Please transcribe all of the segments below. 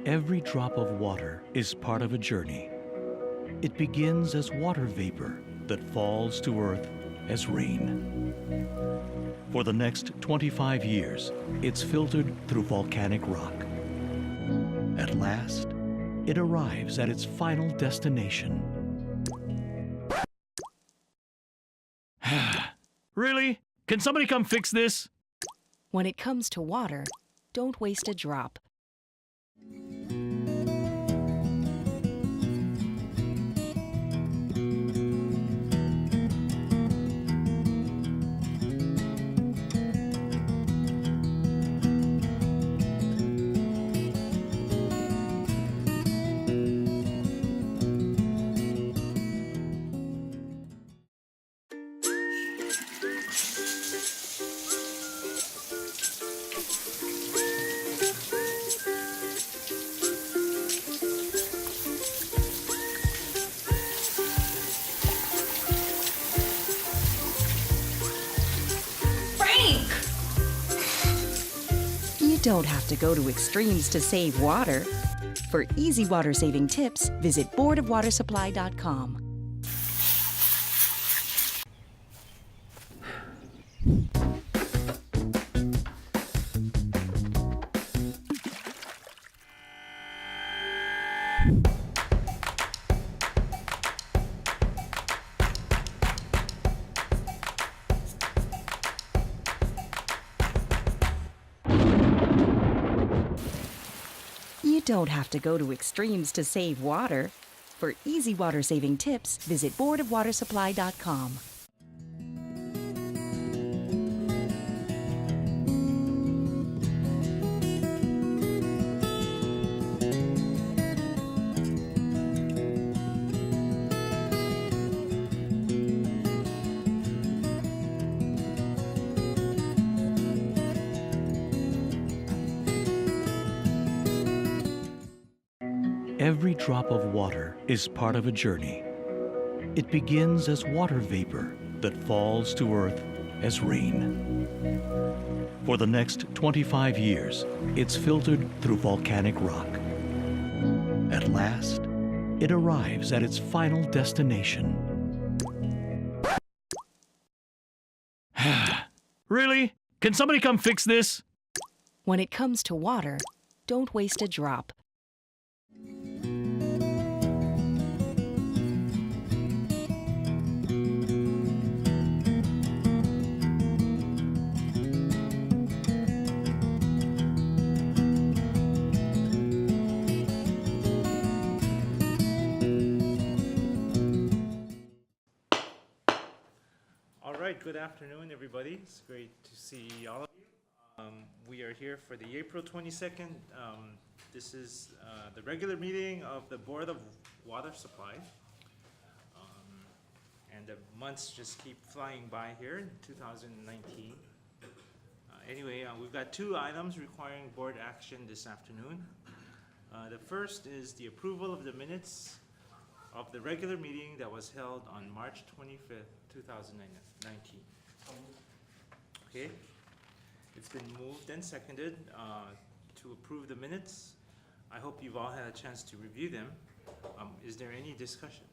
Every drop of water is part of a journey. It begins as water vapor that falls to earth as rain. For the next 25 years, it's filtered through volcanic rock. At last, it arrives at its final destination. Really? Can somebody come fix this? When it comes to water, don't waste a drop. You don't have to go to extremes to save water. For easy water-saving tips, visit boardofwatersupply.com. You don't have to go to extremes to save water. For easy water-saving tips, visit boardofwatersupply.com. Every drop of water is part of a journey. It begins as water vapor that falls to earth as rain. For the next 25 years, it's filtered through volcanic rock. At last, it arrives at its final destination. Really? Can somebody come fix this? When it comes to water, don't waste a drop. All right, good afternoon, everybody. It's great to see all of you. We are here for the April 22nd. This is the regular meeting of the Board of Water Supply. And the months just keep flying by here in 2019. Anyway, we've got two items requiring board action this afternoon. The first is the approval of the minutes of the regular meeting that was held on March 25th, 2019. Okay, it's been moved and seconded to approve the minutes. I hope you've all had a chance to review them. Is there any discussion?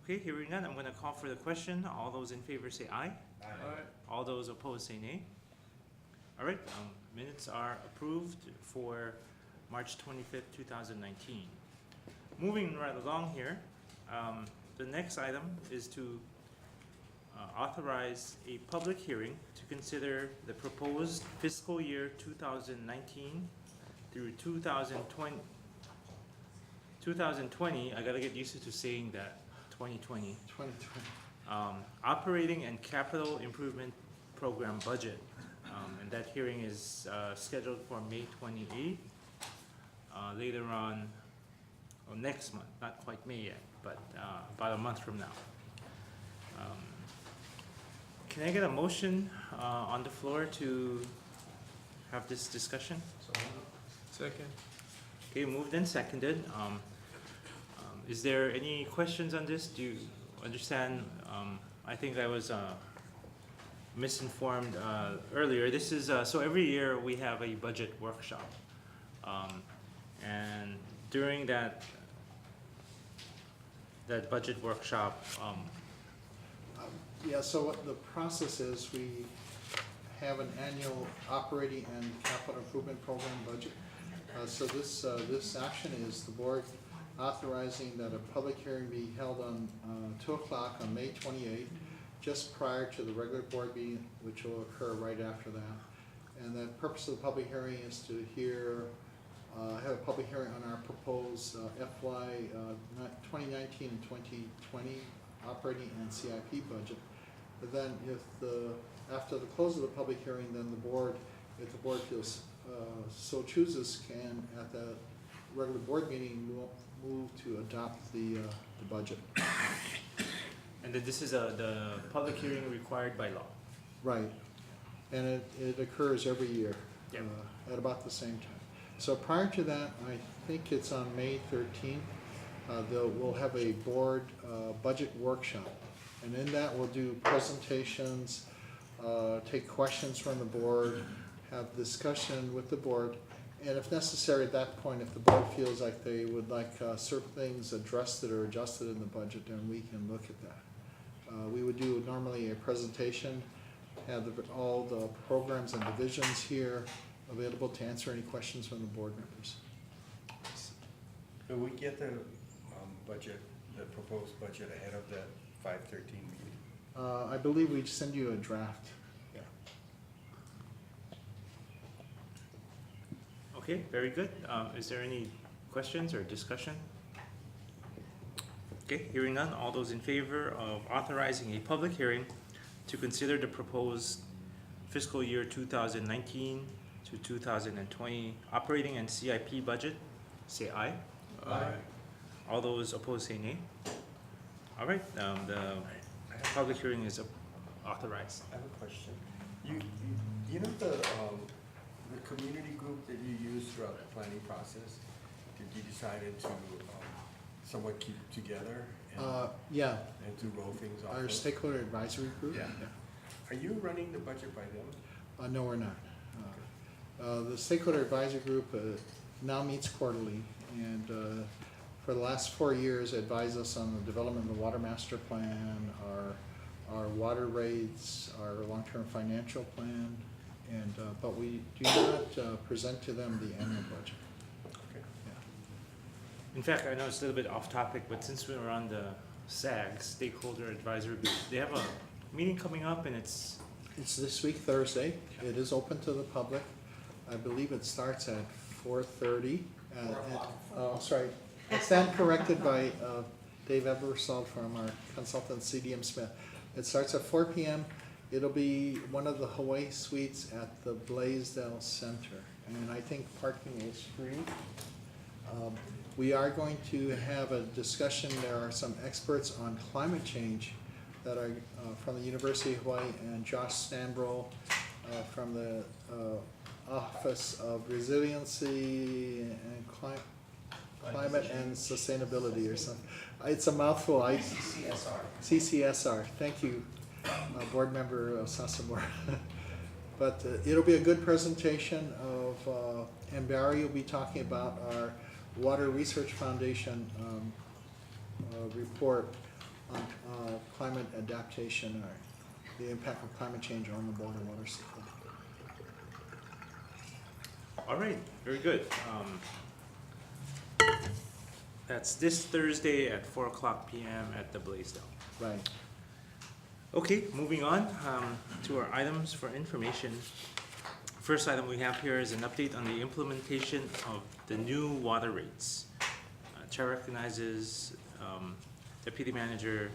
Okay, hearing none, I'm going to call for the question. All those in favor say aye. Aye. All those opposed say nay. All right, minutes are approved for March 25th, 2019. Moving right along here, the next item is to authorize a public hearing to consider the proposed fiscal year 2019 through 2020. I gotta get used to saying that, 2020. Operating and capital improvement program budget. And that hearing is scheduled for May 28th, later on, or next month, not quite May yet, but about a month from now. Can I get a motion on the floor to have this discussion? Second. Okay, moved and seconded. Is there any questions on this? Do you understand? I think I was misinformed earlier. This is so every year we have a budget workshop. And during that budget workshop, Yeah, so what the process is, we have an annual operating and capital improvement program budget. So this action is the board authorizing that a public hearing be held on 2 o'clock on May 28th, just prior to the regular board meeting, which will occur right after that. And the purpose of the public hearing is to have a public hearing on our proposed FY 2019 and 2020 operating and CIP budget. But then after the close of the public hearing, then the board, if the board feels so chooses, can at the regular board meeting move to adopt the budget. and then this is the public hearing required by law. Right, and it occurs every year Yep. at about the same time. So prior to that, I think it's on May 13th, we'll have a board budget workshop. And in that, we'll do presentations, take questions from the board, have discussion with the board. And if necessary, at that point, if the board feels like they would like certain things addressed or adjusted in the budget, then we can look at that. We would do normally a presentation, have all the programs and divisions here available to answer any questions from the board members. Will we get the budget, the proposed budget ahead of that 5/13 meeting? I believe we'd send you a draft. Yeah. Okay, very good. Is there any questions or discussion? Okay, hearing none, all those in favor of authorizing a public hearing to consider the proposed fiscal year 2019 to 2020 operating and CIP budget, say aye. Aye. All those opposed say nay. All right, the public hearing is authorized. I have a question. You know the community group that you use throughout the planning process, that you decided to somewhat keep together Yeah, and to roll things off? our of? stakeholder advisory group. Yeah. Are you running the budget by them? No, we're not. The stakeholder advisory group now meets quarterly, and for the last 4 years advised us on the development of the water master plan, our water rates, our long-term financial plan, and but we do not present to them the annual budget. Okay. In fact, I know it's a little bit off topic, but since we're on the SAG, Stakeholder Advisory Group, they have a meeting coming up and it's This week, Thursday. It is open to the public. I believe it starts at 4:30. Oh, sorry. I stand corrected by Dave Eversole from our consultant CDM Smith. It starts at 4 p.m. It'll be one of the Hawaii suites at the Blaisdell Center. And I think parking is free. We are going to have a discussion. There are some experts on climate change that are from the University of Hawaii, and Josh Stambro from the Office of Resiliency and Climate and Sustainability or something. It's a mouthful. CCSR. Thank you, Board Member Sasamura. But it'll be a good presentation of, and Barry will be talking about our Water Research Foundation report on climate adaptation, or the impact of climate change on the border water system. all right, very good. That's this Thursday at 4:00 p.m. at the Blaisdell. Right. Okay, moving on to our items for information. First item we have here is an update on the implementation of the new water rates. Chair recognizes Deputy Manager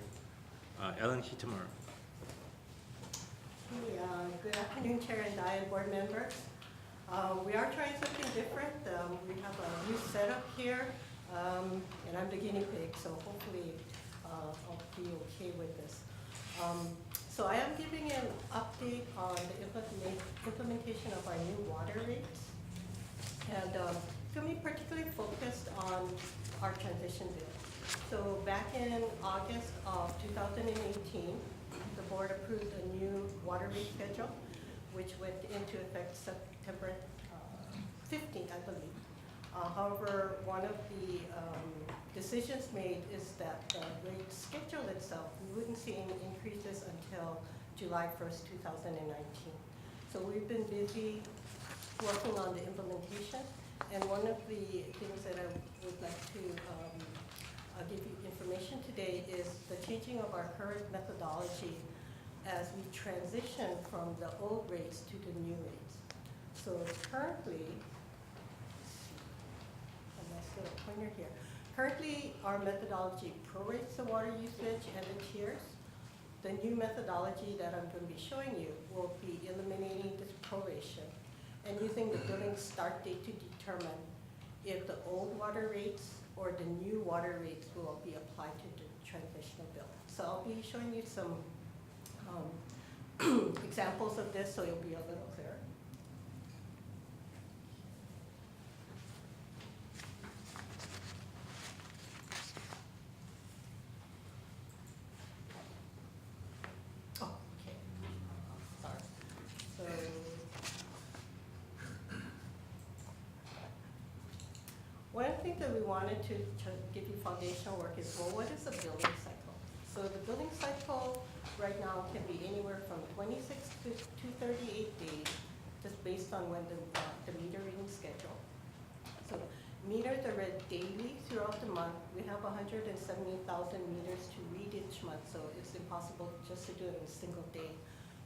Ellen Hitamura. Good afternoon, Chair and Diane, board members. We are trying something different. We have a new setup here, and I'm the guinea pig, so hopefully I'll be okay with this. So I am giving an update on the implementation of our new water rates. And it's going to be particularly focused on our transition bill. So back in August of 2018, the board approved a new water rate schedule, which went into effect September 15th, I believe. However, one of the decisions made is that the rate schedule itself, we wouldn't see any increases until July 1st, 2019. So we've been busy working on the implementation, and one of the things that I would like to give you information today is the changing of our current methodology as we transition from the old rates to the new rates. So currently, a nice little pointer here. Currently, our methodology prorates the water usage and the tiers. The new methodology that I'm going to be showing you will be eliminating this proration and using the billing start date to determine if the old water rates or the new water rates will be applied to the transitional bill. So I'll be showing you some examples of this so it'll be a little clearer. Oh, okay. Sorry. So one thing that we wanted to give you foundational work is, well, what is a billing cycle? So the billing cycle right now can be anywhere from 26 to 238 days, just based on when the meter reading schedule. So meters are read daily throughout the month. We have 170,000 meters to read each month, so it's impossible just to do it in a single day.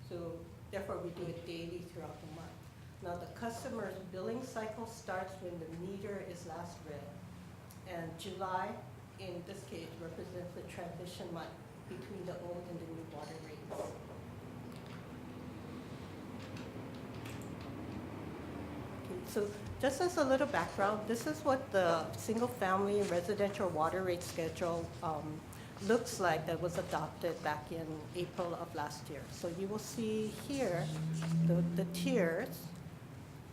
So therefore, we do it daily throughout the month. Now, the customer's billing cycle starts when the meter is last read, and July, in this case, represents the transition month between the old and the new water rates. Okay, so just as a little background, this is what the single-family residential water rate schedule looks like that was adopted back in April of last year. So you will see here the tiers.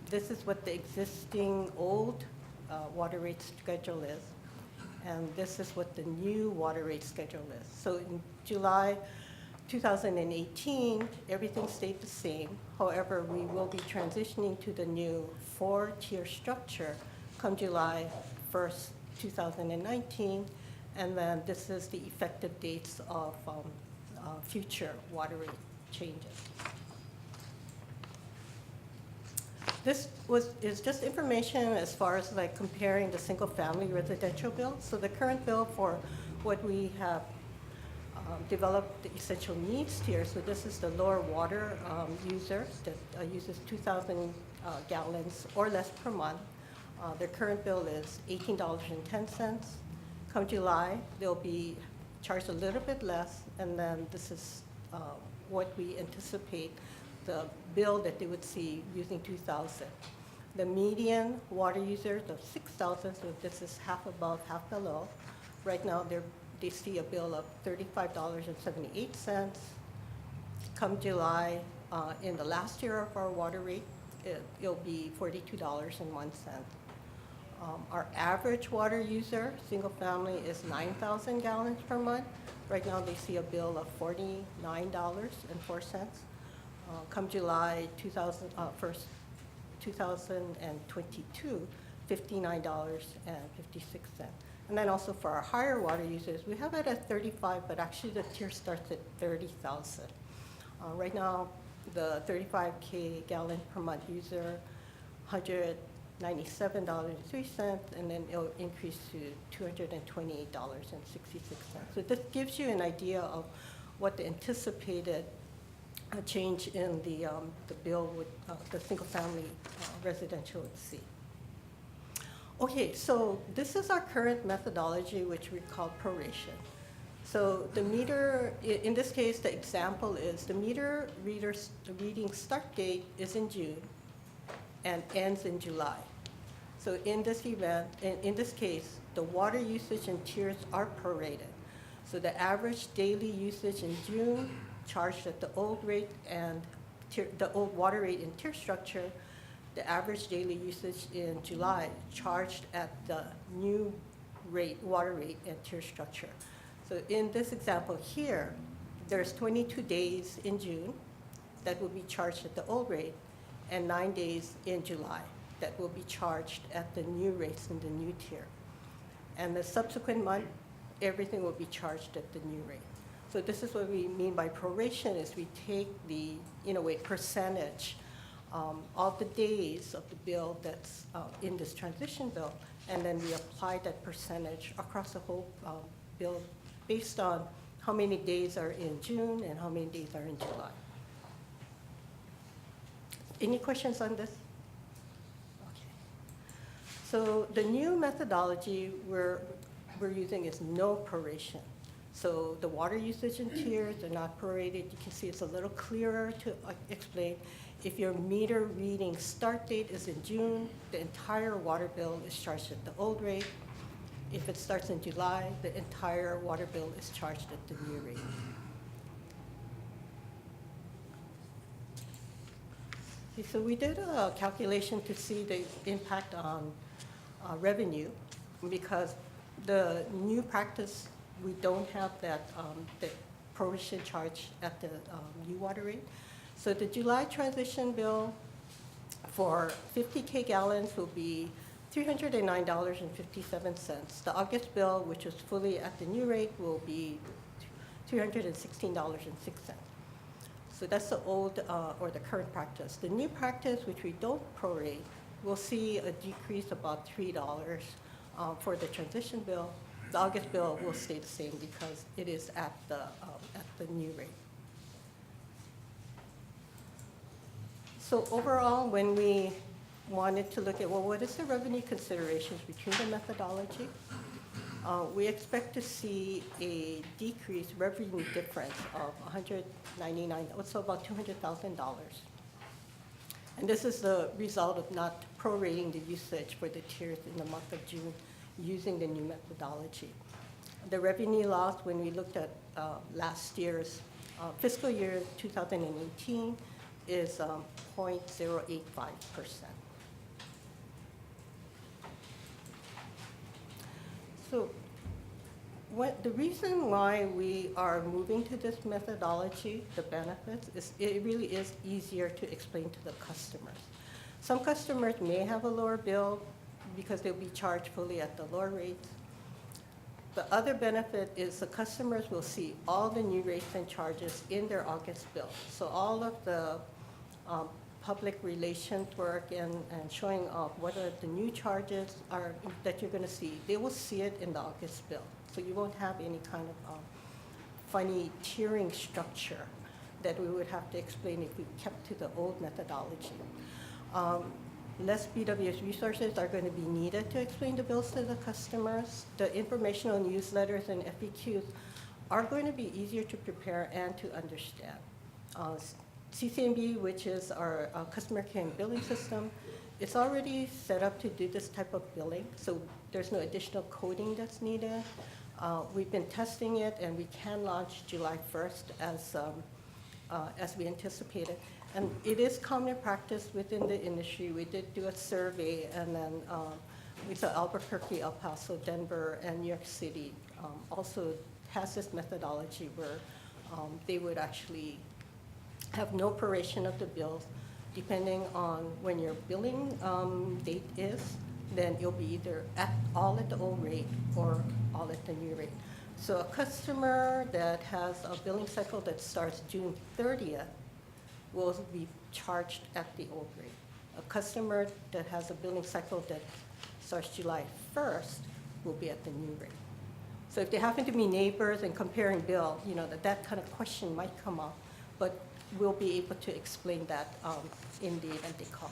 This is what the existing old water rate schedule is. And this is what the new water rate schedule is. So in July 2018, everything stayed the same. However, we will be transitioning to the new 4-tier structure come July 1st, 2019. And then this is the effective dates of future water rate changes. This is just information as far as like comparing the single-family residential bill. So the current bill for what we have developed the essential needs tier. So this is the lower water user that uses 2,000 gallons or less per month. Their current bill is $18.10. Come July, they'll be charged a little bit less, and then this is what we anticipate the bill that they would see using 2,000. The median water user, the 6,000, so this is half above, half below. Right now, they see a bill of $35.78. Come July, in the last year of our water rate, it'll be $42.01. Our average water user, single family, is 9,000 gallons per month. Right now, they see a bill of $49.04. Come July 2022, $59.56. And then also for our higher water users, we have it at 35, but actually the tier starts at 30,000. Right now, the 35K gallon per month user, $197.03, and then it'll increase to $228.66. So this gives you an idea of what the anticipated change in the bill with the single-family residential would see. Okay, so this is our current methodology, which we call proration. So the meter, in this case, the example is the meter reading start date is in June and ends in July. So in this event, in this case, the water usage and tiers are prorated. So the average daily usage in June charged at the old rate and the old water rate and tier structure, the average daily usage in July charged at the new rate, water rate and tier structure. So in this example here, there's 22 days in June that will be charged at the old rate and 9 days in July. that will be charged at the new rates in the new tier. And the subsequent month, everything will be charged at the new rate. So this is what we mean by proration, is we take the, in a way, percentage of the days of the bill that's in this transition bill, and then we apply that percentage across the whole bill based on how many days are in June and how many days are in July. Any questions on this? Okay. So the new methodology we're using is no proration. So the water usage in tiers are not prorated. You can see it's a little clearer to explain. If your meter reading start date is in June, the entire water bill is charged at the old rate. If it starts in July, the entire water bill is charged at the new rate. Okay, so we did a calculation to see the impact on revenue, because the new practice, we don't have that the proration charge at the new water rate. So the July transition bill for 50K gallons will be $309.57. The August bill, which is fully at the new rate, will be $316.06. So that's the old or the current practice. The new practice, which we don't prorate, will see a decrease about $3 for the transition bill. The August bill will stay the same because it is at the new rate. So overall, when we wanted to look at, well, what is the revenue considerations between the methodology? We expect to see a decreased revenue difference of $199, so about $200,000. And this is the result of not prorating the usage for the tiers in the month of June using the new methodology. The revenue loss, when we looked at last year's fiscal year 2018, is 0.085%. So the reason why we are moving to this methodology, the benefits, is it really is easier to explain to the customers. Some customers may have a lower bill because they'll be charged fully at the lower rates. The other benefit is the customers will see all the new rates and charges in their August bill. So all of the public relations work and showing off what are the new charges are that you're going to see, they will see it in the August bill. So you won't have any kind of funny tiering structure that we would have to explain if we kept to the old methodology. Less BWS resources are going to be needed to explain the bills to the customers. The informational newsletters and FAQs are going to be easier to prepare and to understand. CCNB, which is our customer care and billing system, it's already set up to do this type of billing, so there's no additional coding that's needed. We've been testing it, and we can launch July 1st as we anticipated. And it is common practice within the industry. We did do a survey, and then we saw Albuquerque, El Paso, Denver, and New York City also has this methodology where they would actually have no proration of the bills. Depending on when your billing date is, then you'll be either all at the old rate or all at the new rate. So a customer that has a billing cycle that starts June 30th will be charged at the old rate. A customer that has a billing cycle that starts July 1st will be at the new rate. So if they happen to be neighbors and comparing bill, you know, that kind of question might come up, but we'll be able to explain that in the event they call.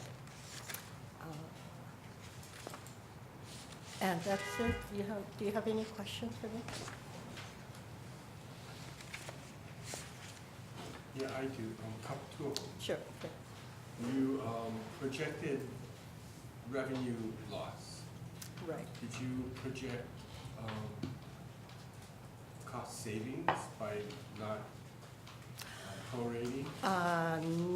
And that's it. Do you have any questions for me? Yeah, I do. Two of them. Sure. Okay. You projected revenue loss. Right. Did you project cost savings by not prorating?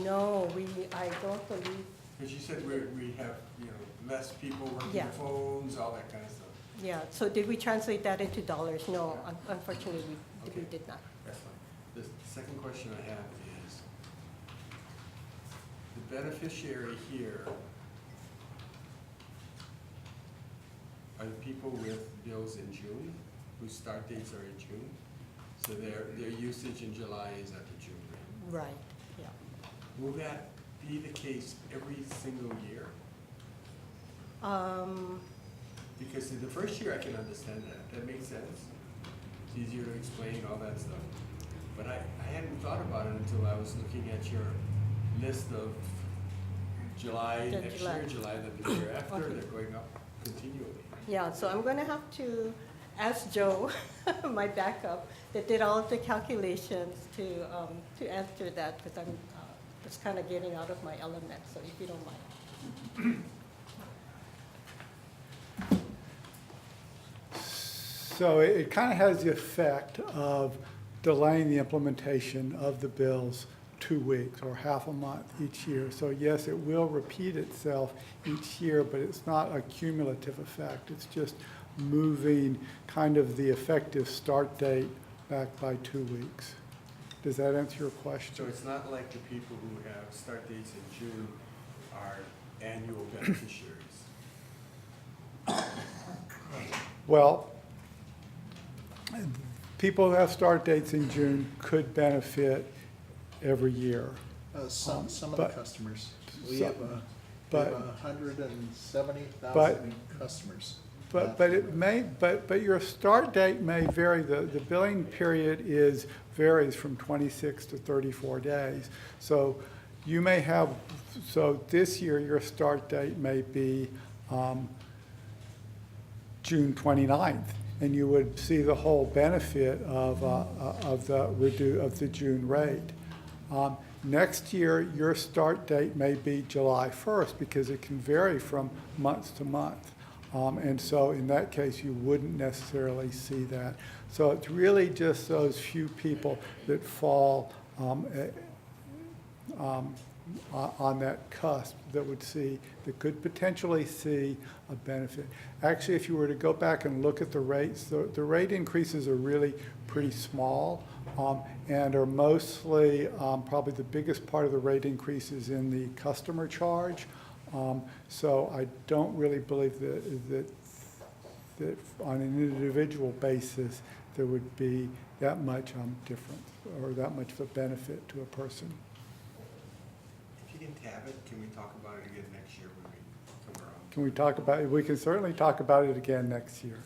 No, I don't believe. Because you said we have, you know, less people working Yeah. phones, all that kind of stuff. Yeah. So did we translate that into dollars? No, unfortunately, we Okay. did not. That's fine. The second question I have is, the beneficiary here are the people with bills in June, whose start dates are in June. So their usage in July is at the June rate. Right, yeah. Will that be the case every single year? Because in the first year I can understand that. That makes sense. It's easier to explain all that stuff. But I hadn't thought about it until I was looking at your list of July The next July. year, July the year after, Okay. they're going up continually. Yeah, so I'm gonna have to ask Joe, my backup, that did all of the calculations to answer that, because I'm just kind of getting out of my element, so if you don't mind. So it kind of has the effect of delaying the implementation of the bills 2 weeks or half a month each year. So yes, it will repeat itself each year, but it's not a cumulative effect. It's just moving kind of the effective start date back by 2 weeks. Does that answer your So question? it's not like the people who have start dates in June are annual beneficiaries. Well, people who have start dates in June could benefit every year. Some of the but- customers, we some- have but- 170,000 customers. But it may, but your start date may vary. The billing period varies from 26 to 34 days. So you may have, so this year your start date may be June 29th, and you would see the whole benefit of the June rate. Next year, your start date may be July 1st because it can vary from month to month. And so in that case, you wouldn't necessarily see that. So it's really just those few people that fall on that cusp that could potentially see a benefit. Actually, if you were to go back and look at the rates, the rate increases are really pretty small and are mostly, probably the biggest part of the rate increase is in the customer charge. So I don't really believe that on an individual basis there would be that much difference or that much of a benefit to a person. If you didn't have it, can we talk about it again next year when we come around? Can we talk about it? We can certainly talk about it again next year.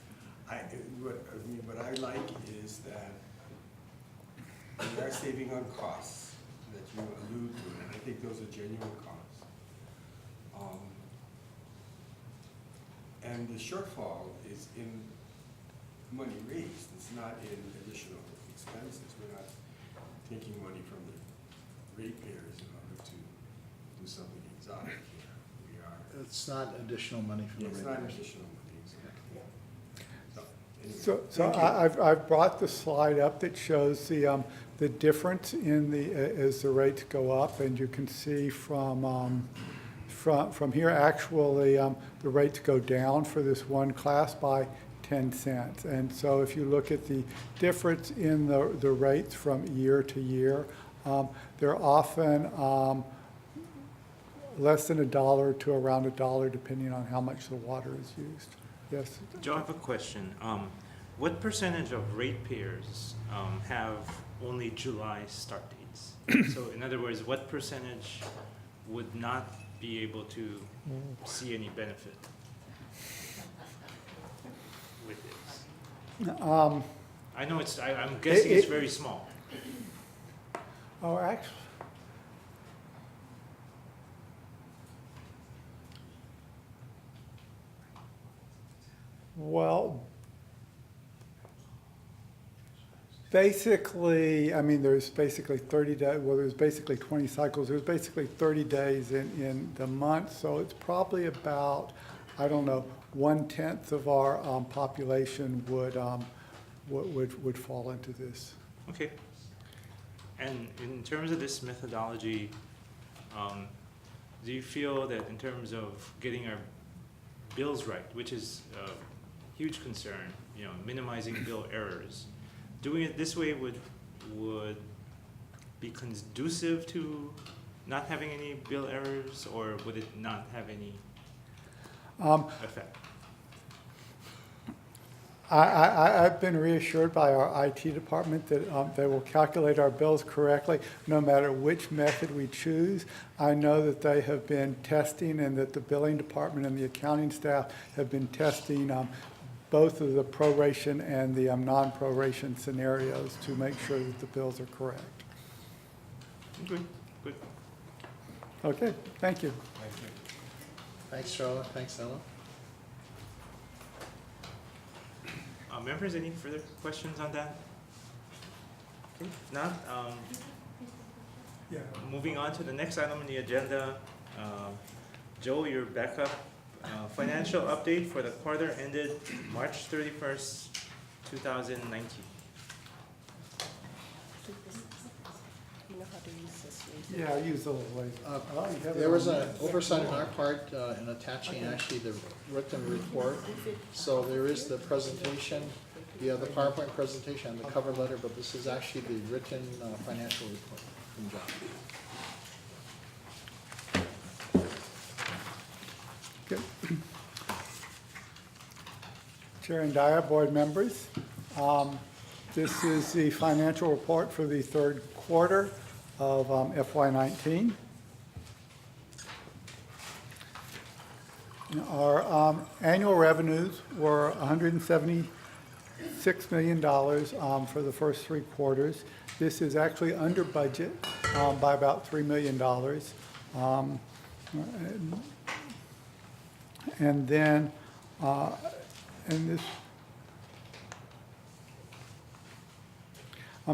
What I like is that we are saving on costs that you allude to, and I think those are genuine costs. And the shortfall is in money raised, it's not in additional expenses. We're not taking money from the ratepayers in order to do something exotic here. We are, It's not additional money from the it's not ratepayers. additional money, exactly. So, anyway, So thank you. I've brought the slide up that shows the difference in as the rates go up, and you can see from here, actually, the rates go down for this one class by 10 cents. And so if you look at the difference in the rates from year to year, they're often less than $1 to around $1, depending on how much the water is used. Yes? Joe, I have a question. What percentage of ratepayers have only July start dates? So in other words, what percentage would not be able to see any benefit with this? I know I'm guessing it's very small. Oh, actually, well, basically, I mean, there's basically 30 days, well, there's basically 20 cycles. There's basically 30 days in the month, so it's probably about, I don't know, 1/10 of our population would fall into this. Okay. And in terms of this methodology, do you feel that in terms of getting our bills right, which is a huge concern, minimizing bill errors, doing it this way would be conducive to not having any bill errors, or would it not have any effect? I've been reassured by our IT department that they will calculate our bills correctly, no matter which method we choose. I know that they have been testing and that the billing department and the accounting staff have been testing both of the proration and the non-proration scenarios to make sure that the bills are correct. Good, good. Okay, thank you. Thanks, Charlotte. Thanks, Ella. Members, any further questions on that? Okay, if not, moving on to the next item on the agenda. Joe, you're back up. Financial update for the quarter ended March 31st, 2019. You know how to use this. Yeah, I use a little laser. There was an oversight on our part in attaching actually the written report. So there is the presentation, the PowerPoint presentation and the cover letter, but this is actually the written financial report from John. Good. Chair and Dyer, board members, this is the financial report for the third quarter of FY19. Our annual revenues were $176 million for the first three quarters. This is actually under budget by about $3 million. And then,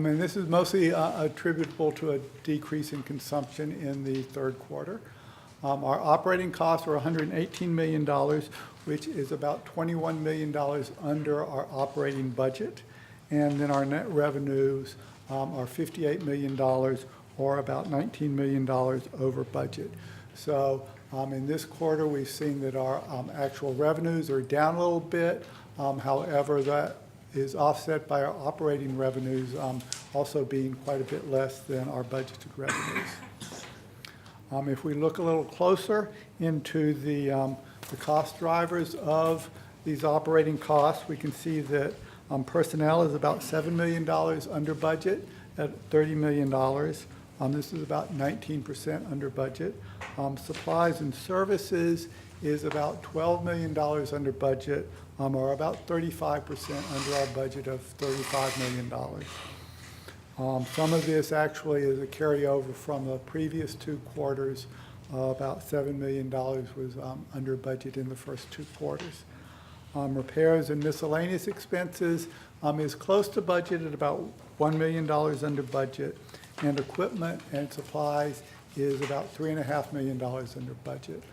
this is mostly attributable to a decrease in consumption in the third quarter. Our operating costs were $118 million, which is about $21 million under our operating budget. And then our net revenues are $58 million, or about $19 million over budget. So in this quarter, we've seen that our actual revenues are down a little bit. However, that is offset by our operating revenues also being quite a bit less than our budgeted revenues. If we look a little closer into the cost drivers of these operating costs, we can see that personnel is about $7 million under budget at $30 million. This is about 19% under budget. Supplies and services is about $12 million under budget, or about 35% under our budget of $35 million. Some of this actually is a carryover from the previous two quarters. About $7 million was under budget in the first two quarters. Repairs and miscellaneous expenses is close to budget at about $1 million under budget, and equipment and supplies is about $3.5 million under budget.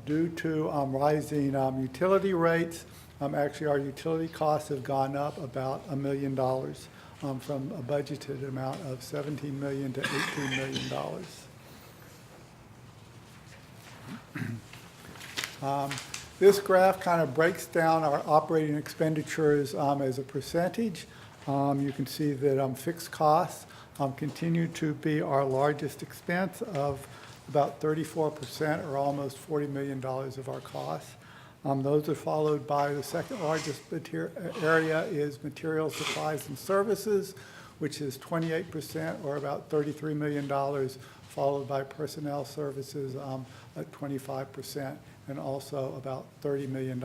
Due to rising utility rates, actually our utility costs have gone up about $1 million from a budgeted amount of $17 million to $18 million. This graph kind of breaks down our operating expenditures as a percentage. You can see that fixed costs continue to be our largest expense of about 34%, or almost $40 million of our costs. Those are followed by the second largest area is materials, supplies, and services, which is 28%, or about $33 million, followed by personnel services at 25%, and also about $30 million.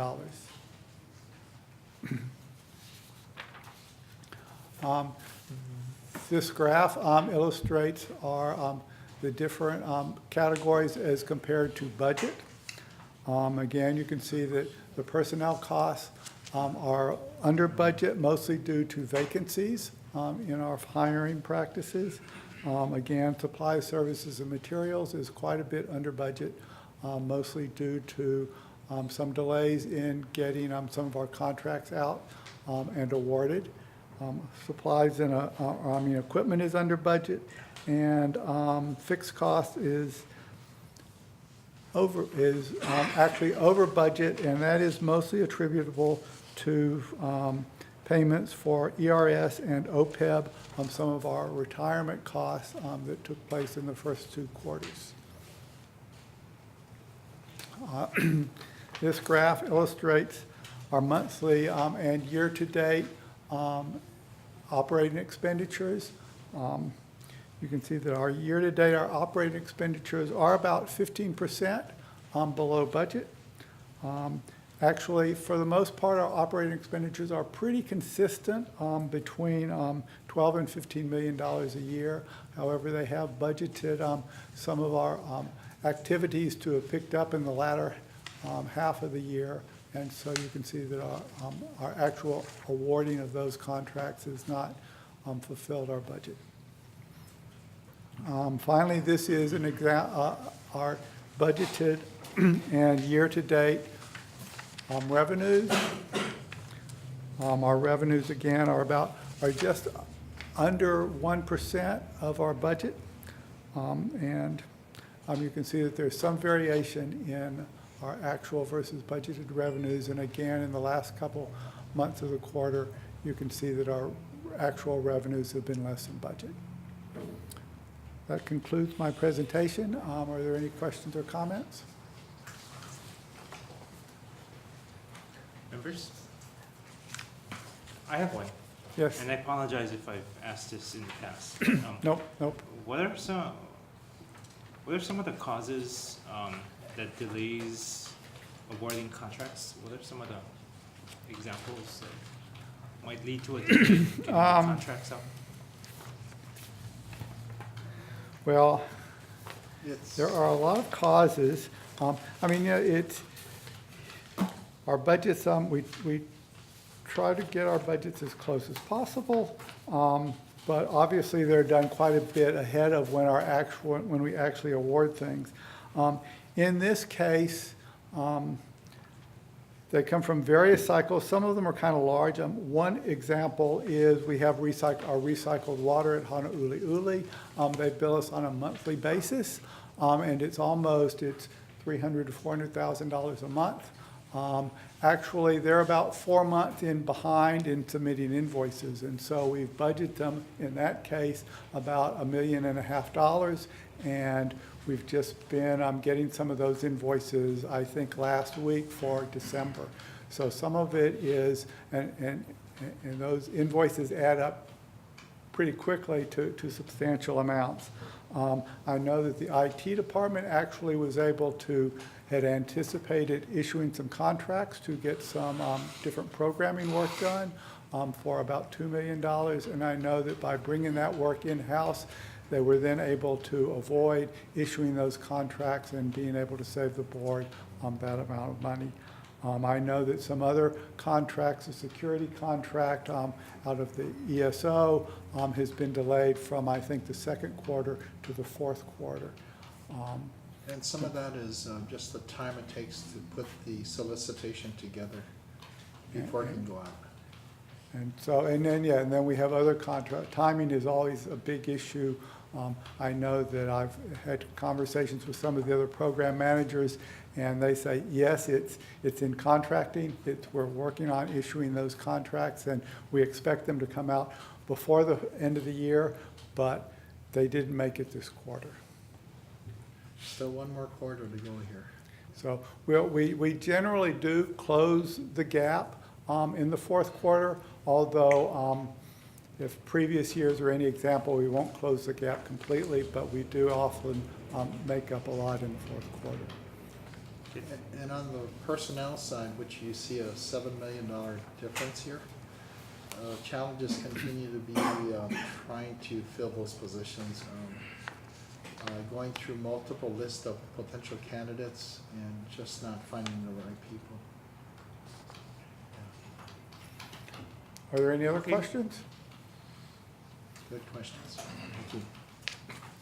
This graph illustrates our the different categories as compared to budget. Again, you can see that the personnel costs are under budget, mostly due to vacancies in our hiring practices. Again, supply, services, and materials is quite a bit under budget, mostly due to some delays in getting some of our contracts out and awarded. Supplies and equipment is under budget, and fixed cost is actually over budget, and that is mostly attributable to payments for ERS and OPEB on some of our retirement costs that took place in the first two quarters. This graph illustrates our monthly and year-to-date operating expenditures. You can see that our year-to-date, our operating expenditures are about 15% below budget. Actually, for the most part, our operating expenditures are pretty consistent between $12 and $15 million a year. However, they have budgeted some of our activities to have picked up in the latter half of the year. And so you can see that our actual awarding of those contracts has not fulfilled our budget. Finally, this is an our budgeted and year-to-date revenues. Our revenues, again, are just under 1% of our budget. And you can see that there's some variation in our actual versus budgeted revenues. And again, in the last couple months of the quarter, you can see that our actual revenues have been less than budget. That concludes my presentation. Are there any questions or comments? Members? I have one. Yes. And I apologize if I've asked this in the past. Nope. What are some of the causes that delays awarding contracts? What are some of the examples that might lead to a delay in getting the contracts out? Well, It's, there are a lot of causes. It's our budgets. We try to get our budgets as close as possible, but obviously they're done quite a bit ahead of when we actually award things. In this case, they come from various cycles. Some of them are kind of large. One example is we have our recycled water at Honolulu. They bill us on a monthly basis, and it's $300,000 to $400,000 a month. Actually, they're about 4 months behind in submitting invoices, and so we've budgeted them in that case about $1.5 million, and we've just been getting some of those invoices, I think, last week for December. So some of it is, and those invoices add up pretty quickly to substantial amounts. I know that the IT department actually had anticipated issuing some contracts to get some different programming work done for about $2 million. And I know that by bringing that work in-house, they were then able to avoid issuing those contracts and being able to save the board that amount of money. I know that some other contracts, a security contract out of the ESO has been delayed from, I think, the second quarter to the fourth quarter. and some of that is just the time it takes to put the solicitation together before it can go out. And then we have other contract. Timing is always a big issue. I know that I've had conversations with some of the other program managers, and they say, yes, it's in contracting. We're working on issuing those contracts, and we expect them to come out before the end of the year, but they didn't make it this quarter. Still one more quarter to go here. So we generally do close the gap in the fourth quarter, although if previous years are any example, we won't close the gap completely, but we do often make up a lot in the fourth quarter. And on the personnel side, which you see a $7 million difference here, challenges continue to be trying to fill those positions, going through multiple lists of potential candidates and just not finding the right people. Are there any other Okay. questions? Good questions. Thank you.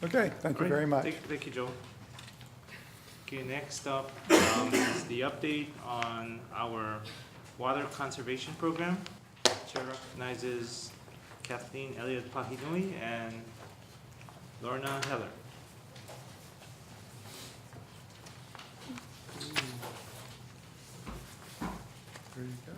Okay, thank you very much. Thank you, Joe. Okay, next up is the update on our water conservation program. Chair recognizes Kathleen Elliott Pahinui and Lorna Heller. There you go.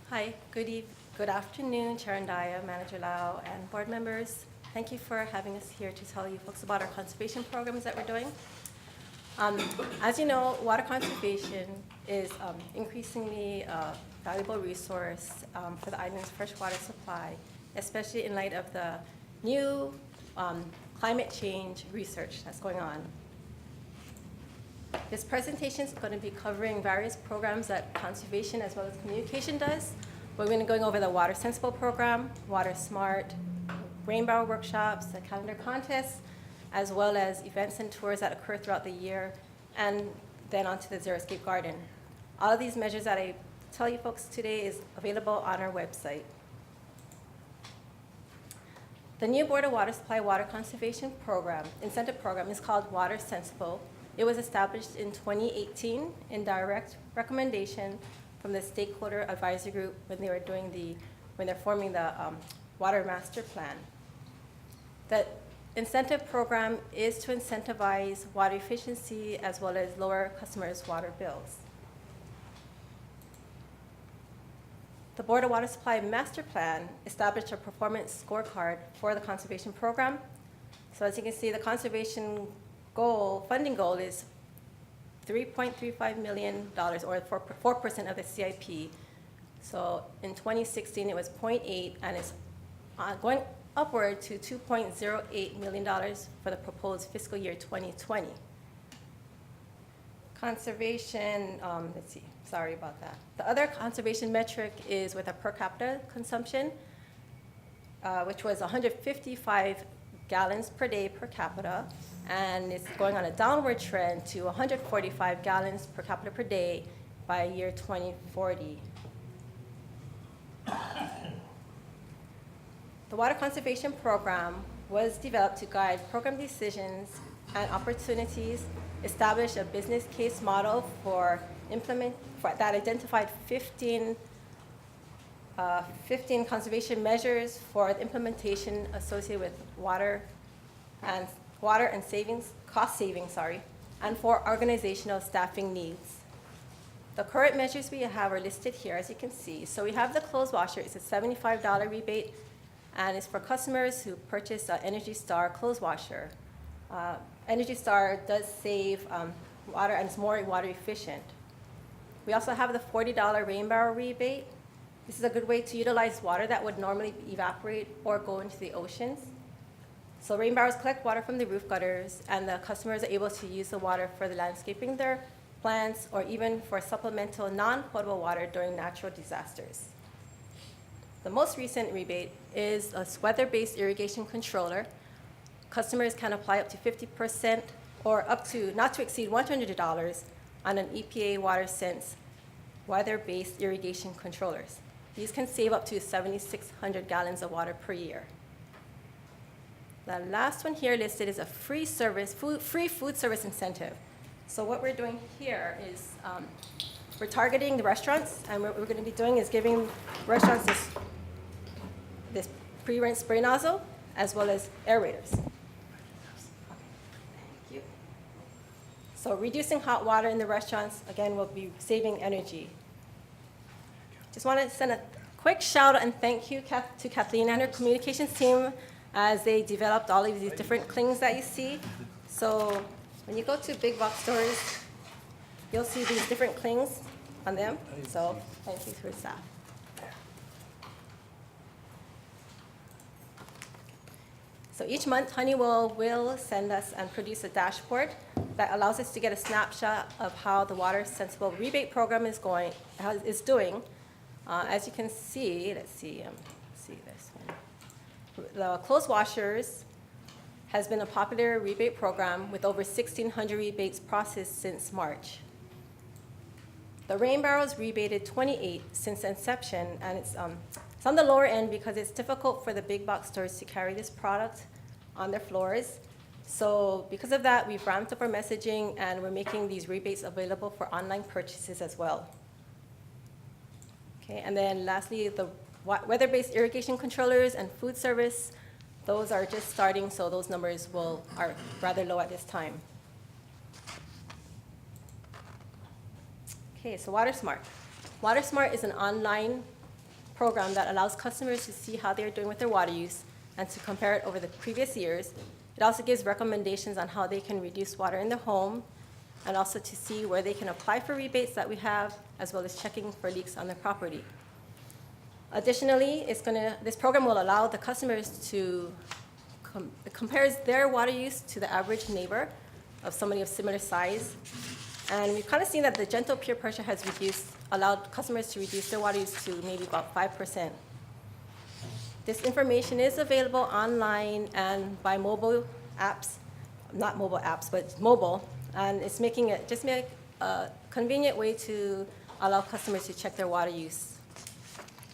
Hi, good afternoon, Chair Andaya, Manager Lau, and board members. Thank you for having us here to tell you folks about our conservation programs that we're doing. As you know, water conservation is increasingly a valuable resource for the island's freshwater supply, especially in light of the new climate change research that's going on. This presentation is going to be covering various programs that conservation as well as communication does. We're going to be going over the Water Sensible program, Water Smart, rainbow workshops, the calendar contests, as well as events and tours that occur throughout the year, and then onto the Xeriscape Garden. All of these measures that I tell you folks today is available on our website. The new Board of Water Supply Water Conservation Program, incentive program, is called Water Sensible. It was established in 2018 in direct recommendation from the Stakeholder Advisory Group when they're forming the Water Master Plan. The incentive program is to incentivize water efficiency as well as lower customers' water bills. The Board of Water Supply Master Plan established a performance scorecard for the conservation program. So as you can see, the conservation funding goal is $3.35 million, or 4% of the CIP. So in 2016, it was 0.8, and it's going upward to $2.08 million for the proposed fiscal year 2020. Conservation, sorry about that. The other conservation metric is with a per capita consumption, which was 155 gallons per day per capita, and it's going on a downward trend to 145 gallons per capita per day by year 2040. The Water Conservation Program was developed to guide program decisions and opportunities, establish a business case model that identified 15 conservation measures for the implementation associated with water and cost savings, and for organizational staffing needs. The current measures we have are listed here, as you can see. So we have the clothes washer. It's a $75 rebate, and it's for customers who purchase an Energy Star clothes washer. Energy Star does save water, and it's more water efficient. We also have the $40 rain barrel rebate. This is a good way to utilize water that would normally evaporate or go into the oceans. So rain barrels collect water from the roof gutters, and the customers are able to use the water for the landscaping their plants, or even for supplemental non-potable water during natural disasters. The most recent rebate is a weather-based irrigation controller. Customers can apply up to 50% or up to not to exceed $100 on an EPA WaterSense weather-based irrigation controllers. These can save up to 7,600 gallons of water per year. The last one here listed is a free food service incentive. So what we're doing here is we're targeting the restaurants, and what we're going to be doing is giving restaurants this pre-rinse spray nozzle as well as aerators. Thank you. So reducing hot water in the restaurants, again, will be saving energy. Just want to send a quick shout out and thank you to Kathleen and her communications team as they developed all of these different clings that you see. So when you go to big box stores, you'll see these different clings on them. So thank you to the staff. So each month, Honeywell will send us and produce a dashboard that allows us to get a snapshot of how the Water Sensible rebate program is doing. As you can see, let's see this one. The clothes washers has been a popular rebate program with over 1,600 rebates processed since March. The rain barrels rebated 28 since inception, and it's on the lower end because it's difficult for the big box stores to carry this product on their floors. So because of that, we've ramped up our messaging, and we're making these rebates available for online purchases as well. Okay, and then lastly, the weather-based irrigation controllers and food service, those are just starting, so those numbers are rather low at this time. Okay, so Water Smart. Water Smart is an online program that allows customers to see how they're doing with their water use, and to compare it over the previous years. It also gives recommendations on how they can reduce water in their home, and also to see where they can apply for rebates that we have, as well as checking for leaks on their property. Additionally, this program will allow the customers to compares their water use to the average neighbor of somebody of similar size. And we've kind of seen that the gentle peer pressure has allowed customers to reduce their water use to maybe about 5%. This information is available online and by mobile apps, not mobile apps, but mobile, and it's making it a convenient way to allow customers to check their water use.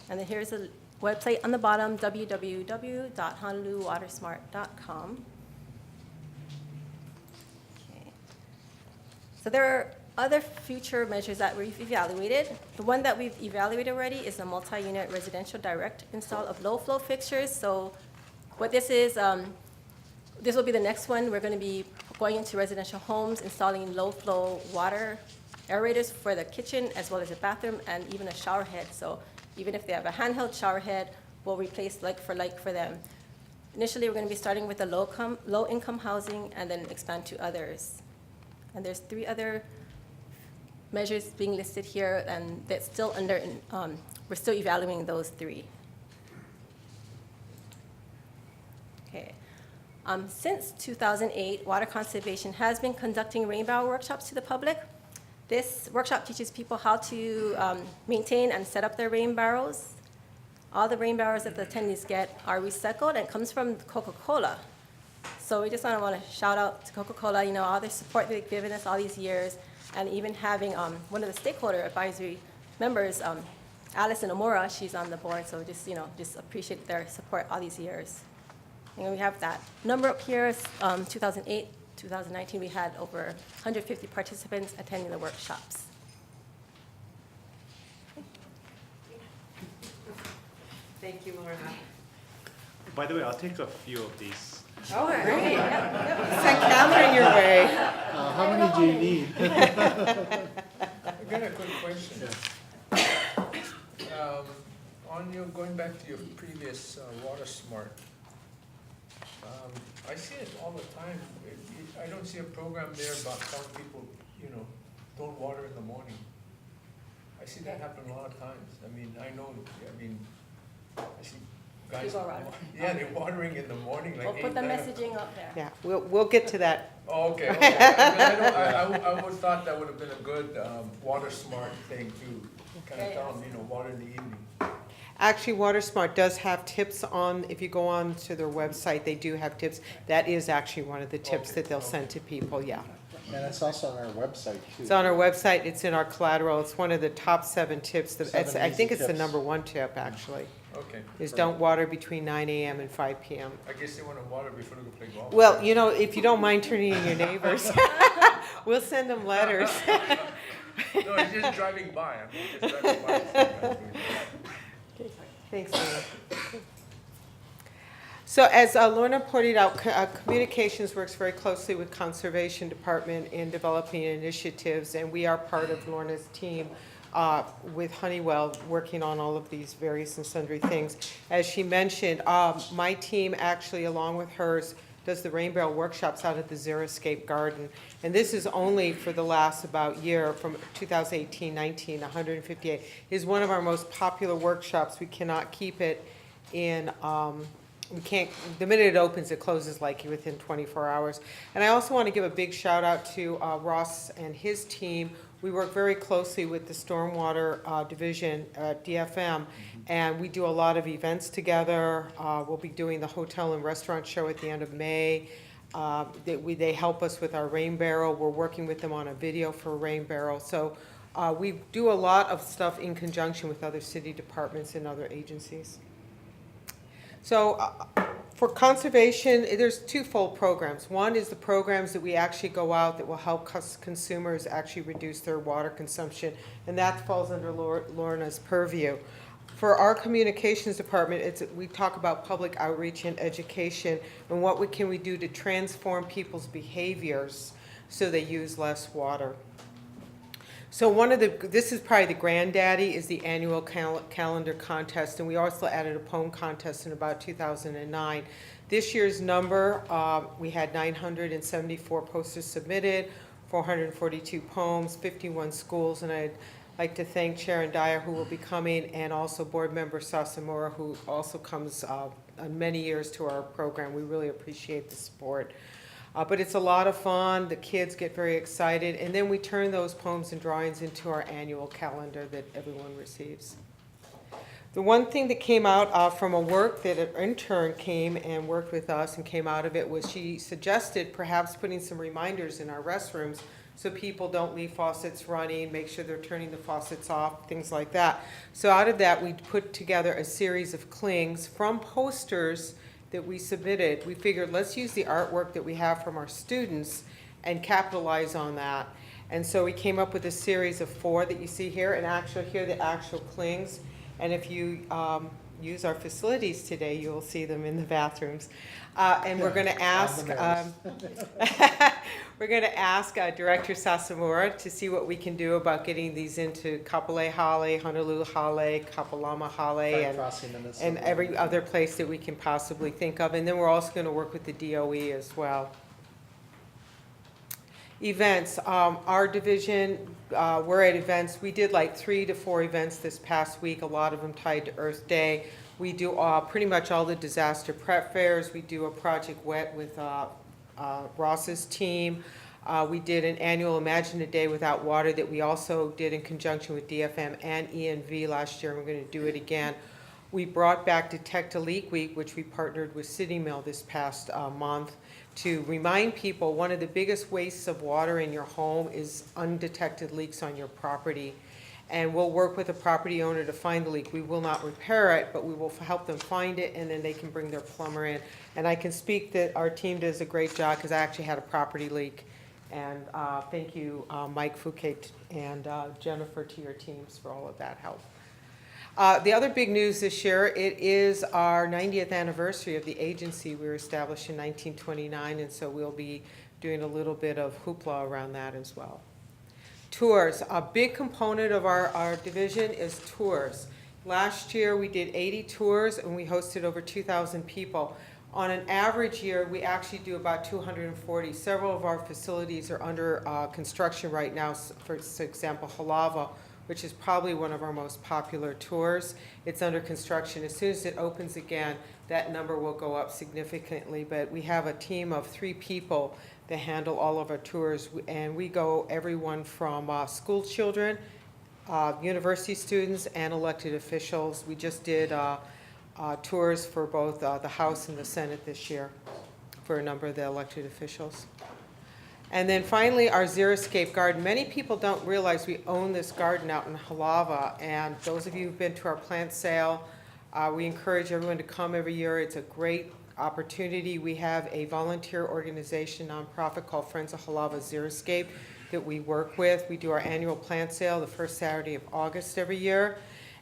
And then here's a website on the bottom, www.honoluluwatersmart.com. Okay. So there are other future measures that we've evaluated. The one that we've evaluated already is a multi-unit residential direct install of low-flow fixtures. So what this is, this will be the next one. We're going to be going into residential homes, installing low-flow water aerators for the kitchen as well as the bathroom and even a shower head. So even if they have a handheld shower head, we'll replace like for them. Initially, we're going to be starting with the low-income housing and then expand to others. And there's 3 other measures being listed here, and that's still we're still evaluating those 3. Okay. Since 2008, Water Conservation has been conducting rain barrel workshops to the public. This workshop teaches people how to maintain and set up their rain barrels. All the rain barrels that the attendees get are recycled and comes from Coca-Cola. So we just want to shout out to Coca-Cola, all the support they've given us all these years, and even having one of the stakeholder advisory members, Alison Omura, she's on the board, so just appreciate their support all these years. And we have that number up here is 2008, 2019, we had over 150 participants attending the workshops. Thank you, Lorna. By the way, I'll take a few of these. Oh, great. Send Catherine your way. How many do you need? I got a quick question. Going back to your previous Water Smart, I see it all the time. I don't see a program there about telling people, don't water in the morning. I see that happen a lot of times. I see guys. People are They're watering in the morning, like We'll put 8, the 9 messaging up there. Yeah, we'll get to that. Oh, okay. I would have thought that would have been a good Water Smart thing to kind of tell them, water in the evening. Actually, WaterSmart does have tips on, if you go on to their website, they do have tips. That is actually one of the tips that they'll send to people, yeah. And it's also on our website, too. It's on our website, it's in our collateral, it's one of the top 7 tips. I think it's the tips. #1 tip, actually, Okay. is don't water between 9 a.m. and 5 p.m. I guess they want to water before they go play golf. Well, if you don't mind turning in your neighbors, we'll send them letters. No, it's just driving by. I'm just driving by. Thanks, Lorna. So as Lorna pointed out, communications works very closely with Conservation Department in developing initiatives, and we are part of Lorna's team with Honeywell working on all of these various and sundry things. As she mentioned, my team actually, along with hers, does the rain barrel workshops out at the Xeriscape Garden. And this is only for the last about year, from 2018-19, 158. It is one of our most popular workshops. We cannot keep it in, the minute it opens, it closes like within 24 hours. And I also want to give a big shout out to Ross and his team. We work very closely with the Stormwater Division at DFM, and we do a lot of events together. We'll be doing the hotel and restaurant show at the end of May. They help us with our rain barrel. We're working with them on a video for a rain barrel. So we do a lot of stuff in conjunction with other city departments and other agencies. So for conservation, there's 2 full programs. One is the programs that we actually go out that will help consumers actually reduce their water consumption, and that falls under Lorna's purview. For our communications department, we talk about public outreach and education and what can we do to transform people's behaviors so they use less water. So this is probably the granddaddy, is the annual calendar contest, and we also added a poem contest in about 2009. This year's number, we had 974 posters submitted, 442 poems, 51 schools, and I'd like to thank Chair Dyer, who will be coming, and also Board Member Sasamura, who also comes on many years to our program. We really appreciate the support. But it's a lot of fun. The kids get very excited, and then we turn those poems and drawings into our annual calendar that everyone receives. The one thing that came out from a work that an intern came and worked with us and came out of it was she suggested perhaps putting some reminders in our restrooms so people don't leave faucets running, make sure they're turning the faucets off, things like that. So out of that, we put together a series of clings from posters that we submitted. We figured, let's use the artwork that we have from our students and capitalize on that. And so we came up with a series of 4 that you see here, and actually here are the actual clings. And if you use our facilities today, you will see them in the bathrooms. And we're going to ask Director Sasamura to see what we can do about getting these into Kapolei Hale, Honolulu Hale, Kapalama Hale, and every other place that we can possibly think of. And then we're also going to work with the DOE as well. Events, our division, we're at events. We did like 3 to 4 events this past week, a lot of them tied to Earth Day. We do pretty much all the disaster prep fairs. We do a Project Wet with Ross's team. We did an annual Imagine a Day Without Water that we also did in conjunction with DFM and ENV last year, and we're going to do it again. We brought back Detect a Leak Week, which we partnered with City Mill this past month, to remind people one of the biggest wastes of water in your home is undetected leaks on your property. And we'll work with the property owner to find the leak. We will not repair it, but we will help them find it, and then they can bring their plumber in. And I can speak that our team does a great job, because I actually had a property leak. And thank you, Mike Fouquet and Jennifer, to your teams for all of that help. The other big news this year, it is our 90th anniversary of the agency. We were established in 1929, and so we'll be doing a little bit of hoopla around that as well. Tours, a big component of our division is tours. Last year we did 80 tours and we hosted over 2,000 people. On an average year, we actually do about 240. Several of our facilities are under construction right now. For example, Halava, which is probably one of our most popular tours. It's under construction. As soon as it opens again, that number will go up significantly. But we have a team of 3 people that handle all of our tours, and we go everyone from school children, university students, and elected officials. We just did tours for both the House and the Senate this year for a number of the elected officials. And then finally, our Xeriscape Garden. Many people don't realize we own this garden out in Halava, and those of you who've been to our plant sale, we encourage everyone to come every year. It's a great opportunity. We have a volunteer organization, nonprofit called Friends of Halava Xeriscape that we work with. We do our annual plant sale the first Saturday of August every year.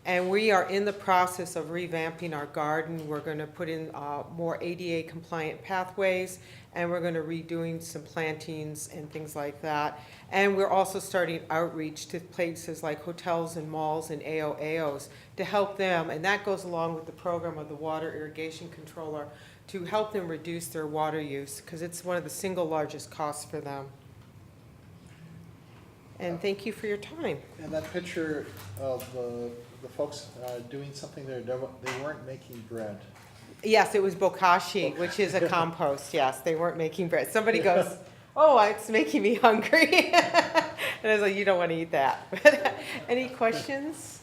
And we are in the process of revamping our garden. We're going to put in more ADA compliant pathways, and we're going to redoing some plantings and things like that. And we're also starting outreach to places like hotels and malls and AOAOs to help them, and that goes along with the program of the water irrigation controller, to help them reduce their water use, because it's one of the single largest costs for them. And thank you for your time. And that picture of the folks doing something there, they weren't making bread. Yes, it was bokashi, which is a compost. Yes, they weren't making bread. Somebody goes, oh, it's making me hungry. And I was like, you don't want to eat that. Any questions?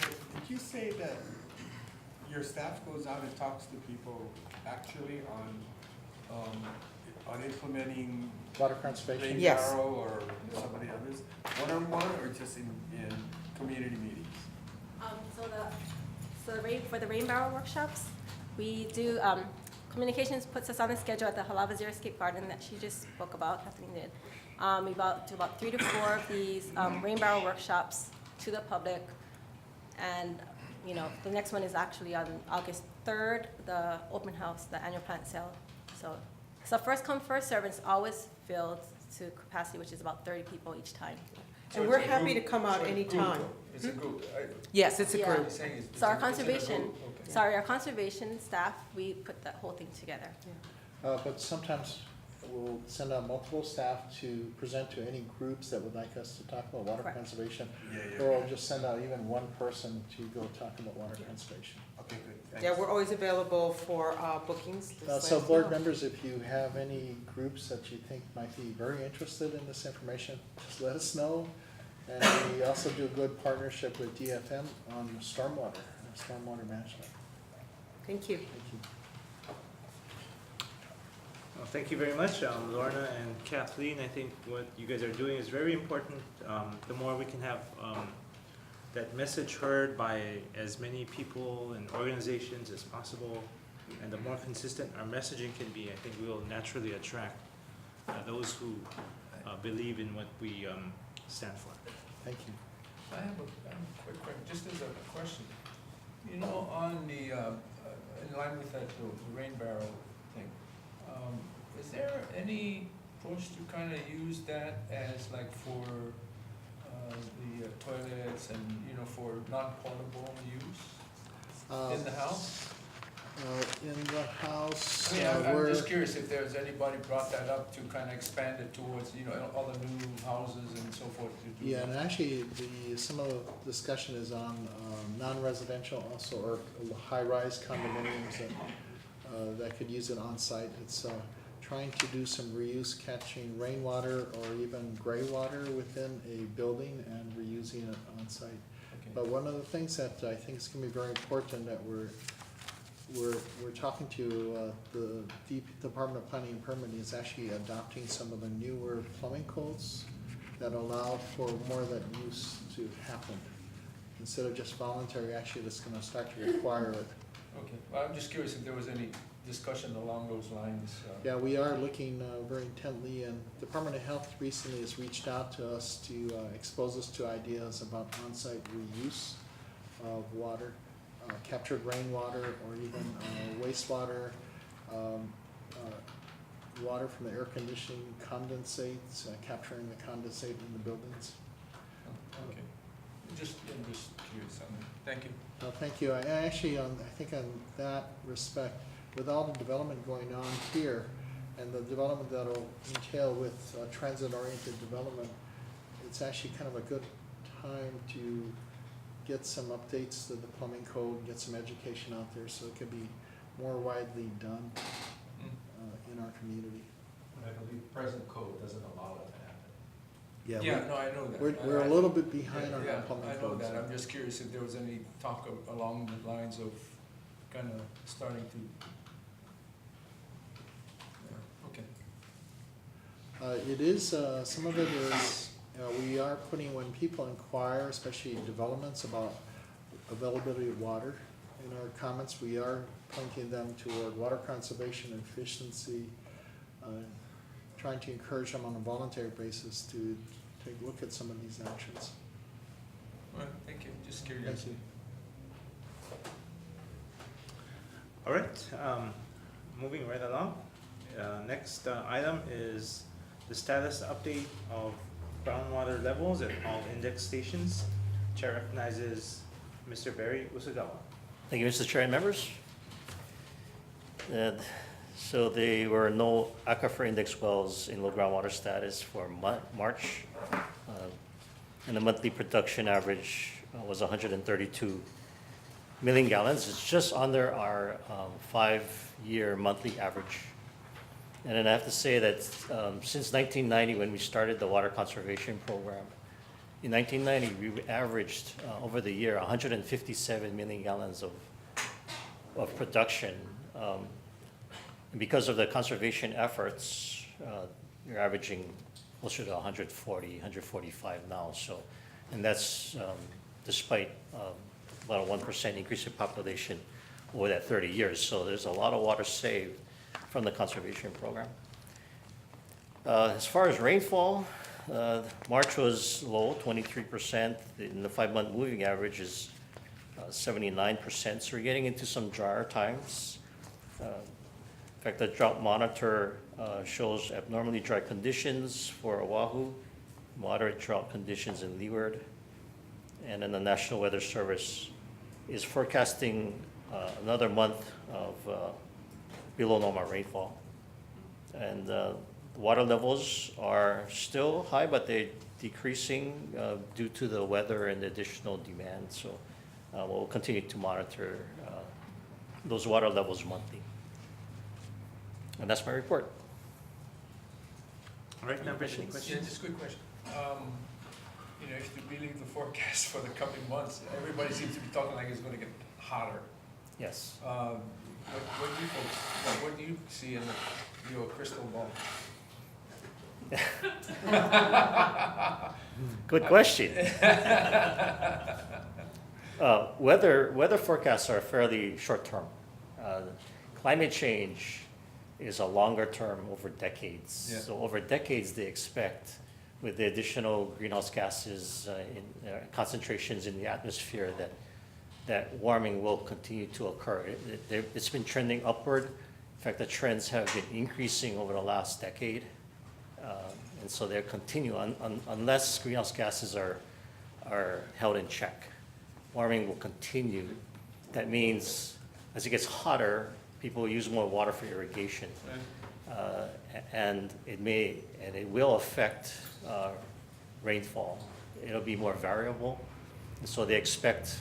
Did you say that your staff goes out and talks to people actually on implementing Water conservation? Rain Yes. Barrel or somebody others, one-on-one or just in community meetings? For the rain barrel workshops, we do, communications puts us on the schedule at the Halava Xeriscape Garden that she just spoke about, Kathleen did. We do about 3 to 4 of these rain barrel workshops to the public. And, you know, the next one is actually on August 3rd, the open house, the annual plant sale. So first come, first serve, and it's always filled to capacity, which is about 30 people each time. So And it's we're a happy to group- come out so it's a group, anytime. though. It's a group. Yes, it's a Yeah. group. He's saying it's So our in a group. conservation, Okay. sorry, our conservation staff, we put that whole thing together. But sometimes we'll send out multiple staff to present to any groups that would like us to talk about water Correct. conservation. Yeah, Or we'll just send out even one person to go talk about water conservation. Okay, good. Yeah, Thanks. we're always available for bookings. Just let So us board know. members, if you have any groups that you think might be very interested in this information, just let us know. And we also do a good partnership with DFM on stormwater management. Thank you. Thank you. Well, thank you very much, Lorna and Kathleen. I think what you guys are doing is very important. The more we can have that message heard by as many people and organizations as possible, and the more consistent our messaging can be, I think we will naturally attract those who believe in what we stand for. Thank you. I have a quick question, just as a question. You know, on the, in line with that, the rain barrel thing, is there any push to kind of use that as like for the toilets and, you know, for non-portable use in the house? In the house, I mean, I'm we're, just curious if there's anybody brought that up to kind of expand it towards, you know, all the new houses and so forth to do yeah, that. and actually, some of the discussion is on non-residential also, or high-rise condominiums that could use it on-site. It's trying to do some reuse, catching rainwater or even gray water within a building and reusing it on-site. Okay. But one of the things that I think is gonna be very important that we're talking to the Department of Planning and Permitting is actually adopting some of the newer plumbing codes that allow for more of that use to happen. Instead of just voluntary, actually it's gonna start to require it. Okay, well, I'm just curious if there was any discussion along those lines. Yeah, we are looking very intently, and Department of Health recently has reached out to us to expose us to ideas about on-site reuse of water, captured rainwater, or even wastewater, water from the air conditioning condensates, capturing the condensate in the buildings. Okay, I'm just curious on that. Thank you. Thank you. I actually, I think on that respect, with all the development going on here, and the development that'll entail with transit-oriented development, it's actually kind of a good time to get some updates to the plumbing code, get some education out there, so it could be more widely done in our community. But I believe present code doesn't allow it to happen. Yeah, no, I know that. We're a little bit behind on Yeah, our plumbing I know codes. that. I'm just curious if there was any talk along the lines of kind of starting to. Yeah, okay. It is, some of it is, we are putting, when people inquire, especially developments about availability of water, in our comments, we are pointing them toward water conservation, efficiency, trying to encourage them on a voluntary basis to take a look at some of these actions. All right, thank you. Just curious. Thank you. All right, moving right along. Next item is the status update of groundwater levels at all index stations. Chair recognizes Mr. Barry Usagawa. Thank you, Mr. Chair and members. So there were no aquifer index wells in low groundwater status for March. And the monthly production average was 132 million gallons. It's just under our 5-year monthly average. And then I have to say that since 1990, when we started the water conservation program, in 1990, we averaged over the year 157 million gallons of production. And because of the conservation efforts, you're averaging closer to 140, 145 now. So, and that's despite about a 1% increase in population over that 30 years. So there's a lot of water saved from the conservation program. As far as rainfall, March was low, 23%. And the 5-month moving average is 79%. So we're getting into some drier times. In fact, the drought monitor shows abnormally dry conditions for Oahu, moderate drought conditions in leeward. And then the National Weather Service is forecasting another month of below normal rainfall. And the water levels are still high, but they're decreasing due to the weather and additional demand. So we'll continue to monitor those water levels monthly. And that's my report. All right, members, any Yeah, questions? just a quick question. You know, if you believe the forecast for the coming months, everybody seems to be talking like it's gonna get hotter. Yes. What do you folks, what do you see in your crystal ball? Good question. Weather forecasts are fairly short term. Climate change is a longer term over decades. Yeah. So over decades, they expect, with the additional greenhouse gases concentrations in the atmosphere, that warming will continue to occur. It's been trending upward. In fact, the trends have been increasing over the last decade. And so they'll continue unless greenhouse gases are held in check. Warming will continue. That means as it gets hotter, people will use more water for irrigation. And it will affect rainfall. It'll be more variable. And so they expect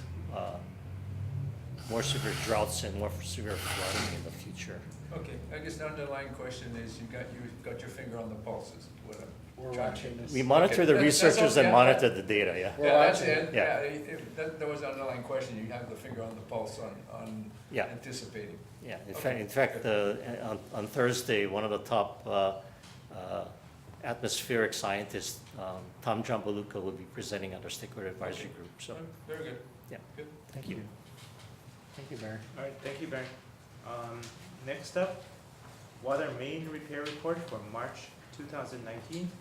more severe droughts and more severe flooding in the future. Okay, I guess the underlying question is, you got your finger on the pulse, is what I'm We're trying to- watching this. We monitor the That's researchers okay. and monitor the data, yeah. We're Yeah, that's watching it, Yeah. yeah, that was the underlying question, you have the finger on the pulse on Yeah. anticipating. Yeah, Okay. in fact, on Thursday, one of the top atmospheric scientists, Tom Jambaluka, will be presenting at our Stakeholder Advisory Group, so, Very good. yeah. Good. Thank you. Thank you, Barry. All right, thank you, Barry. Next up, water main repair report for March 2019.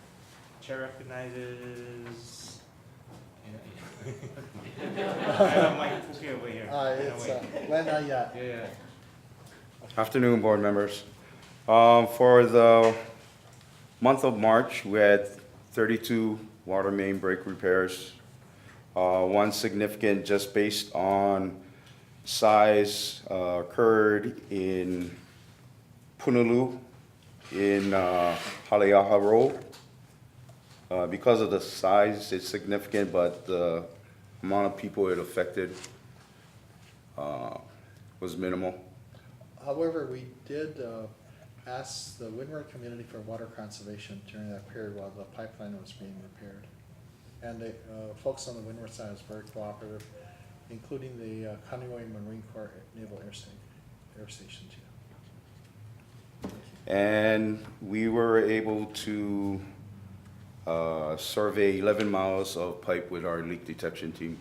Chair recognizes. I have Mike Fuki over here. It's Len Ayat. Yeah. Afternoon, board members. For the month of March, we had 32 water main break repairs. One significant, just based on size, occurred in Honolulu in Haleaha Road. Because of the size, it's significant, but the amount of people it affected was minimal. However, we did ask the Windward community for water conservation during that period while the pipeline was being repaired. And the folks on the Windward side was very cooperative, including the Kaneohe Marine Corps Naval Air Station too. And we were able to survey 11 miles of pipe with our leak detection team.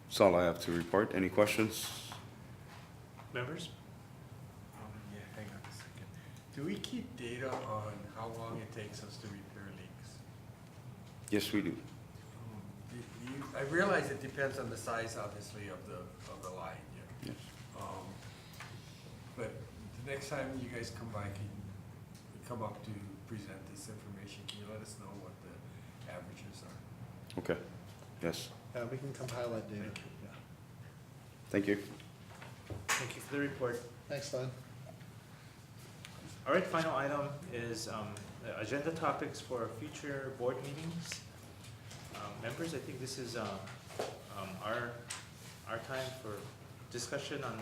That's all I have to report. Any questions? Members? Yeah, hang on a second. Do we keep data on how long it takes us to repair leaks? Yes, we do. I realize it depends on the size, obviously, of the line, yeah. Yes. But the next time you guys come by, can you come up to present this information? Can you let us know what the averages are? Okay. Yes. We can compile that data. Yeah. Thank you. Thank you for the report. Thanks, Len. All right, final item is agenda topics for future board meetings. Members, I think this is our time for discussion on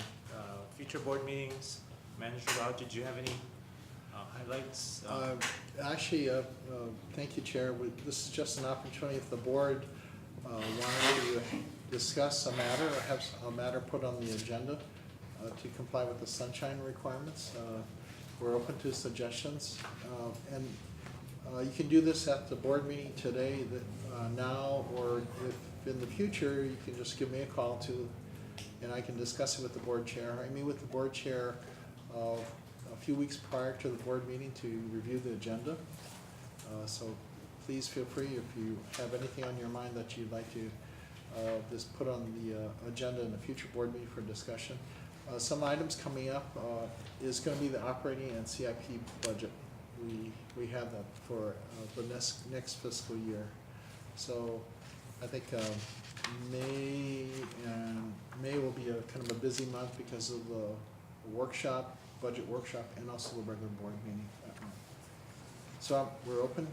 future board meetings. Manager Rao, did you have any highlights? Actually, thank you, Chair. This is just an opportunity if the board wanted to discuss a matter or have a matter put on the agenda to comply with the sunshine requirements. We're open to suggestions. And you can do this at the board meeting today, now, or if in the future, you can just give me a call too, and I can discuss it with the board chair. I meet with the board chair a few weeks prior to the board meeting to review the agenda. So please feel free if you have anything on your mind that you'd like to just put on the agenda in a future board meeting for discussion. Some items coming up is going to be the operating and CIP budget we have that for the next fiscal year. So I think May will be a kind of a busy month because of the workshop, budget workshop, and also the regular board meeting that month. So we're open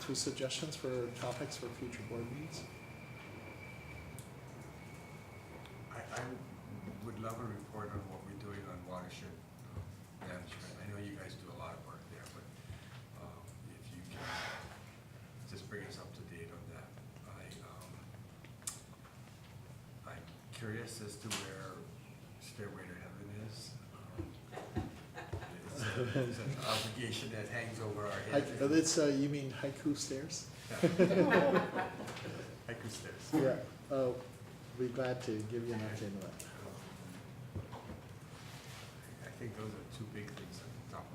to suggestions for topics for future board meetings. I would love a report on what we're doing on watershed management. I know you guys do a lot of work there, but if you can just bring us up to date on that. I'm curious as to where Stairway to Heaven is. It's an obligation that hangs over our heads. It's, you mean haiku stairs? Haiku stairs. Yeah, be glad to give you an update on that. I think those are two big things at the top of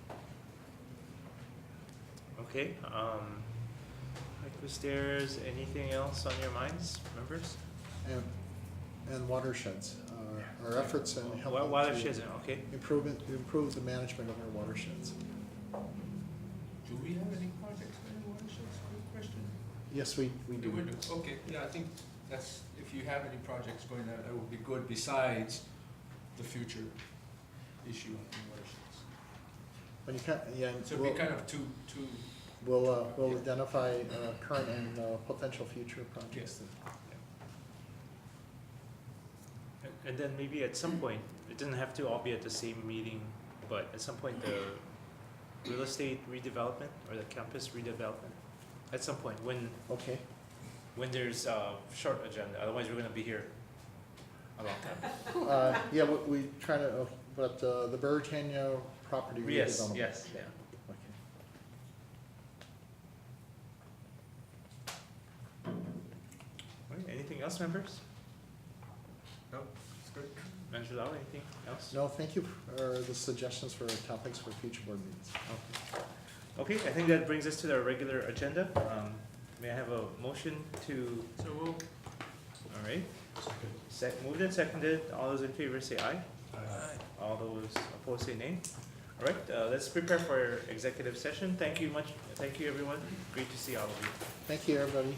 my. Okay, haiku stairs, anything else on your minds, members? And watersheds, our efforts in helping Watersheds, okay. improve the management of our watersheds. Do we have any projects in any watersheds? Good question. Yes, we do. We do, okay, yeah, I think that's, if you have any projects going on, that would be good besides the future issue in watersheds. When you yeah, So it'd be kind of two, we'll identify current and potential future projects. And then maybe at some point, it doesn't have to all be at the same meeting, but at some point, the real estate redevelopment or the campus redevelopment, at some point, when there's a short agenda, otherwise we're gonna be here a long time. Yeah, we try to, but the Burritania property redevelopment. Yes, yeah. Okay. All right, anything else, members? No, it's good. Manager Lau, anything else? No, thank you for the suggestions for topics for future board meetings. Okay, I think that brings us to our regular agenda. May I have a motion to? So moved. All right. Moved and seconded. All those in favor say aye. Aye. All those opposed say nay. All right, let's prepare for our executive session. Thank you much. Thank you, everyone. Great to see all of you. Thank you, everybody.